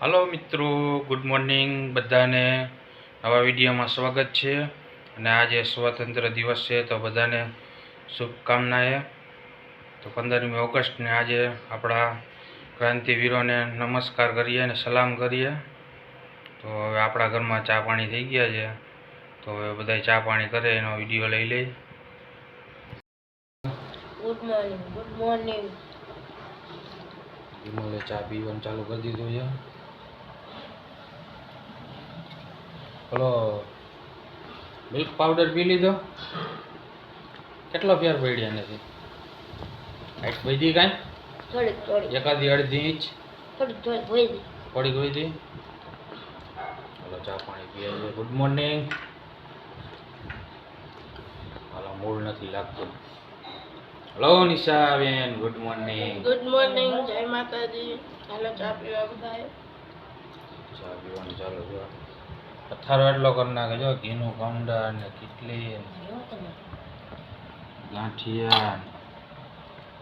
Hello मित्रों, good morning बधाने नवा विडियो में स्वागत है। અને આજે સ્વતંત્ર દિવસ છે તો બધાને શુભકામનાએ। તો 15મી ઓગસ્ટને આજે આપણા ક્રાંતિવીરોને નમસ્કાર કરીએ અને સલામ કરીએ। તો હવે આપણા ઘરમાં ચા પાણી થઈ ગયા છે, તો હવે બધા ચા પાણી કરે એનો વિડિયો લઈ લઈએ। Good morning, good morning. વિમલે ચા પીવાનું ચાલુ કરી દીધું છે। બોલો, મિલ્ક પાવડર પી લીધો? કેટલો ફેર પડ્યા નથી? હાઈટ વધી કાંઈ? થોડી એકાદી અડધી ઇંચ થોડી વધી। થોડીક વધી। હાલો ચા પાણી પીએ છે। Good morning. હાલો મૂળ નથી લાગતું। Hello નિશાબેન, good morning. Good morning, જય માતાજી। હાલો ચા પીવા બધાએ। ચા પીવાનું ચાલુ છે। પથ્થારો એટલો કરી નાખે જો, ઘીનું પાઉંડા ને કેટલી ગાંઠિયા।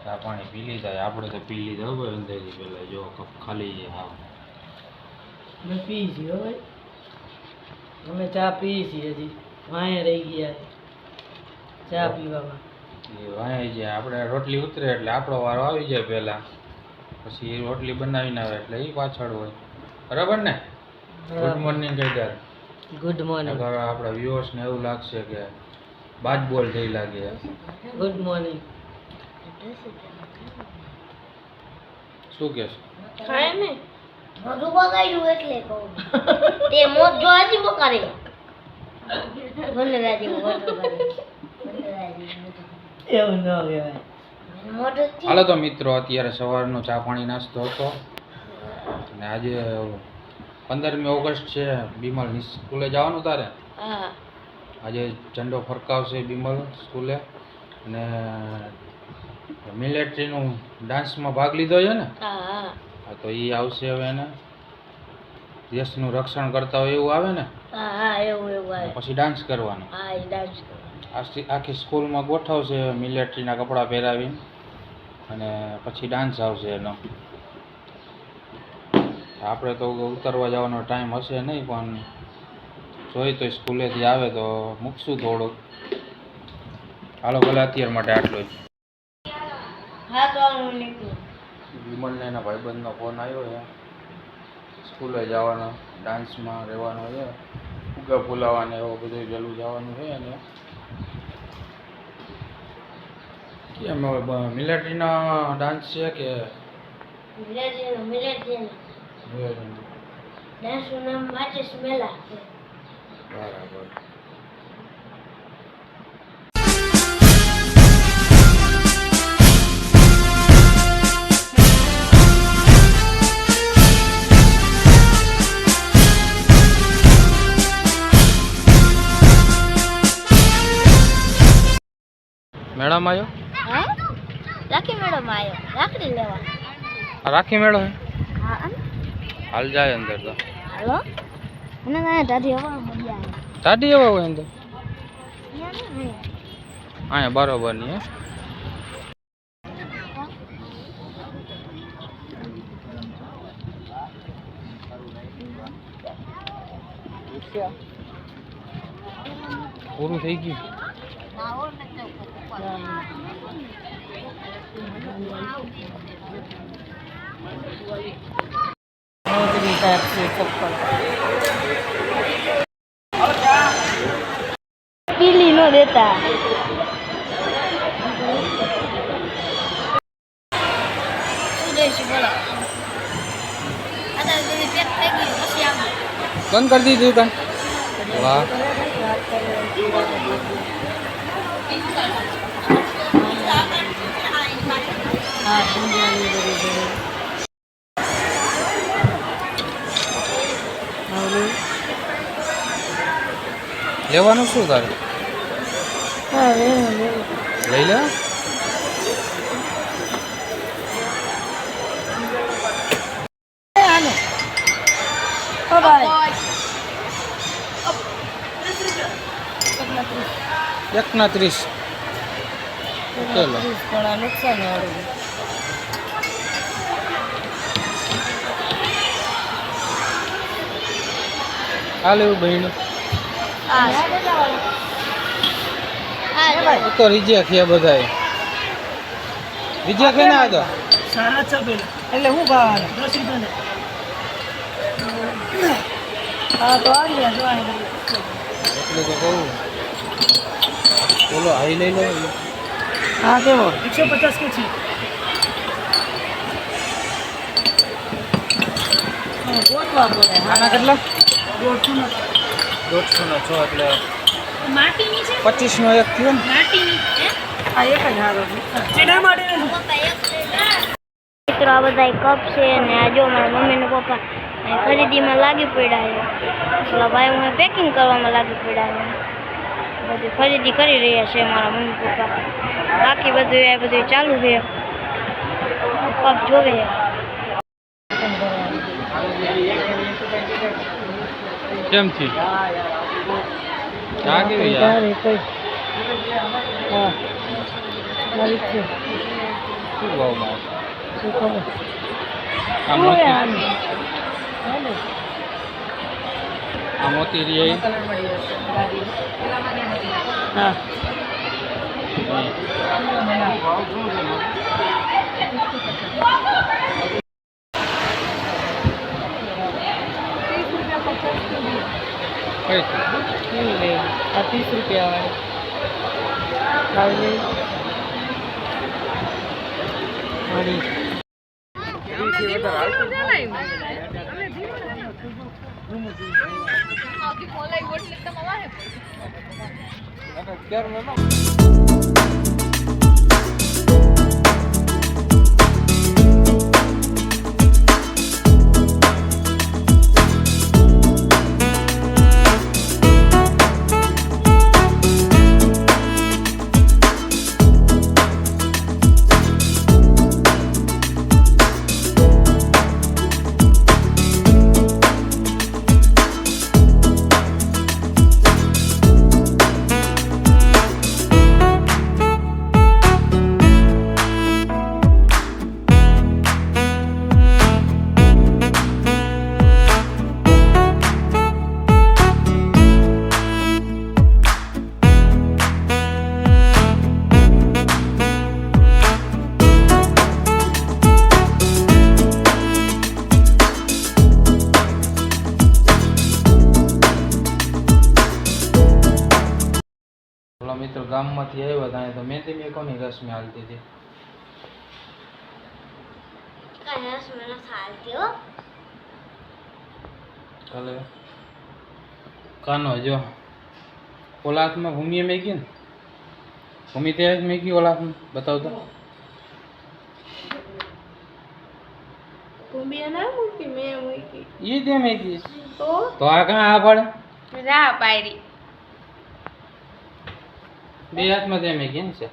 ચા પાણી પી લીધા, આપણે તો પી લીધા હોય અંદરથી પેલા જો કપ ખાલી છે। હા મેં પી છીએ હવે, અમે ચા પી છીએ હજી વાંહે રહી ગયા ચા પીવામાં। એ વાંહે છે, આપણે રોટલી ઉતરે એટલે આપણો વારો આવી જાય પહેલાં, પછી એ રોટલી બનાવીને આવે એટલે એ પાછળ હોય, બરાબર ને? ગુડ મોર્નિંગ કહી દે। Good morning. આપણા વ્યુઅર્સને એવું લાગશે કે બાજ બોલ થઈ લાગે। Good morning. શું કહેશ? ખાય ને મોઢું બગાડ્યું એટલે કહું તે મોઢ જો હજી બગાડે વનરાજી મોઢું બગાડે એવું ન કહેવાય મોઢું। હાલો તો મિત્રો, અત્યારે સવારનો ચા પાણી નાસ્તો હતો અને આજે 15મી ઓગસ્ટ છે, બીમલ સ્કૂલે જવાનું તારે? હા, આજે ઝંડો ફરકાવશે બીમલ સ્કૂલે, અને મિલિટરીનું ડાન્સમાં ભાગ લીધો છે ને? હા હા, તો એ આવશે હવે એને દેશનું રક્ષણ કરતા હોય એવું આવે ને? હા એવું આવે પછી ડાન્સ કરવાનો। હા, એ ડાન્સ આખી સ્કૂલમાં ગોઠવશે મિલિટરીના કપડાં પહેરાવીને, અને પછી ડાન્સ આવશે એનો। આપણે તો ઉતરવા જવાનો ટાઈમ હશે નહીં, પણ જોઈ તો સ્કૂલેથી આવે તો મૂકશું થોડુંક। હાલો ભલે અત્યાર માટે આટલું જ। હા તો હું નીકળું। વિમલને એના ભાઈબંધનો ફોન આવ્યો છે, સ્કૂલે જવાનો, ડાન્સમાં રહેવાનો છે, ફુગ્ગા ફૂલાવાને એવું બધું વહેલું જવાનું છે અને કેમ હવે મિલિટરીનો ડાન્સ છે કે મિલિટરીનો ડાન્સનું નામ માચીસ મેલા। બરાબર। મેળામાં આવ્યો? હા, રાખી મેડમ આવ્યો, રાખડી લેવા। આ રાખી મેળો હે? હા, હાલ જાય અંદર તો। હાલો મને ના દાદી હવા મજા આવે। દાદી એવા હોય અંદર? અહીંયા અહીંયા બરોબર ની હે। પૂરું થઈ ગયું? પીલી નો દેતા। બંધ કરી દીધું કાંઈ? વાહ, લેવાનું શું તારે? લઈ લે। એક ના 30 નુકસાન વાળું હાલ એવું બહેનું ભાઈ તો રિજેક્ટ છે બધાય રિજેક્ટ છે ને આ તો સારા છે પેલા એટલે હું ભાવ 10 રૂપિયા હા તો આવી ગયા જો અહીં એટલે તો કહું બોલો હાઈ લઈ લો હા કેવો 150 કે છે ગોતવા પડે આના કેટલા 150 150 છો એટલે માટીની છે 25 નો એક થયો ને માટીની આ એક જ હારો છે ચીના માટે મિત્રો આ બધા કપ છે અને આ જો મારા મમ્મી ને પપ્પા અહીં ખરીદીમાં લાગી પડ્યા છે ઓલા ભાઈ હું પેકિંગ કરવામાં લાગી પડ્યા છે બધી ખરીદી કરી રહ્યા છે મારા મમ્મી પપ્પા બાકી બધું એ બધું ચાલુ છે કપ જોવે કેમ છે ચા કેવી યાર હા મારી છે શું ભાવમાં શું ખબર આ મોતી આ મોતી રહી હા કઈ આ 30 રૂપિયા વાળી મળી મિત્રો ગામમાંથી આવ્યા હતા તો મહેંદી મેં કોની રસમે હાલતી હતી કાલે કાનો જો ઓલા હાથમાં ભૂમિએ મેકી ને ભૂમિ તે મેકી ઓલા હાથમાં બતાવ તો ઈ તે મેકી તો આ કાં આ પડે રાહ પાડી બે હાથમાં તે મેકી ને છે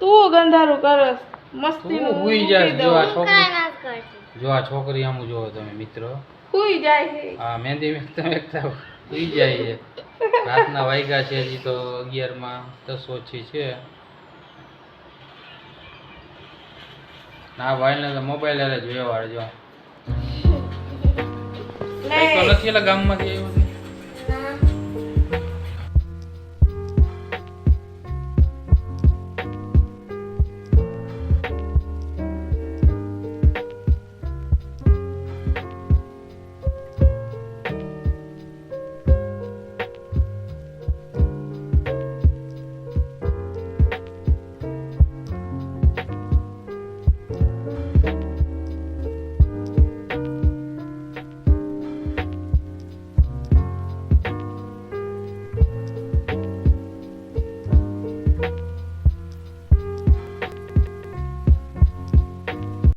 તું ગંધારું કરસ મસ્તી તું હુઈ જાય જો આ છોકરી જો આ છોકરી આમ જોવો તમે મિત્રો હુઈ જાય છે હા મહેંદી મેકતા મેકતા હુઈ જાય છે રાતના વાગ્યા છે હજી તો 11 માં 10 ઓછી છે ના ભાઈ ને તો મોબાઈલ જોયો વાળજો કઈ તો નથી એટલે ગામમાંથી આવ્યો